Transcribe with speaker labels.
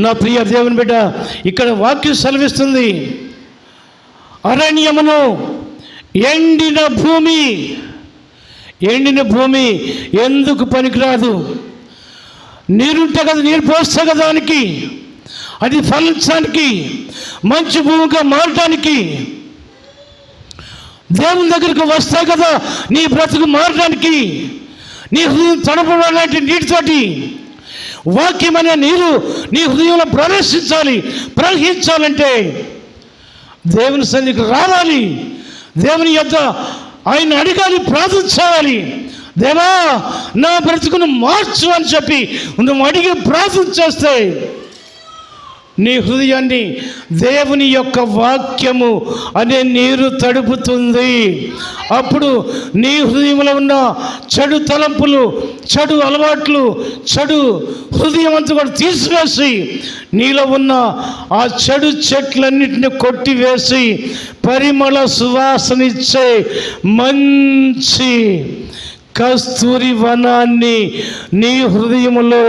Speaker 1: నా ప్రియ దేవుని బిడ్డ, ఇక్కడ వాక్యం సెలవిస్తుంది, అరణ్యమును ఎండిన భూమి. ఎండిన భూమి ఎందుకు పనికిరాదు? నీరుంటే కదా, నీరు పోస్తే కదా దానికి, అది ఫలించడానికి, మంచి భూమిగా మారటానికి, దేవుని దగ్గరికి వస్తే కదా నీ బ్రతుకు మారడానికి, నీ హృదయం తడపడాలంటే నీటితోటి వాక్యం అనే నీరు నీ హృదయంలో ప్రవహించాలంటే దేవుని సన్నిధికి రావాలి, దేవుని యొద్ద ఆయన అడగాలి, ప్రార్థించాలి. దేవా నా బ్రతుకును మార్చు అని చెప్పి నువ్వు అడిగి ప్రార్థన చేస్తే నీ హృదయాన్ని దేవుని యొక్క వాక్యము అనే నీరు తడుపుతుంది. అప్పుడు నీ హృదయంలో ఉన్న చెడు తలంపులు, చెడు అలవాట్లు, చెడు హృదయం అంతా కూడా తీసివేసి నీలో ఉన్న ఆ చెడు చెట్లన్నిటిని కొట్టివేసి పరిమళ సువాసనిచ్చే మంచి కస్తూరి వనాన్ని నీ హృదయములో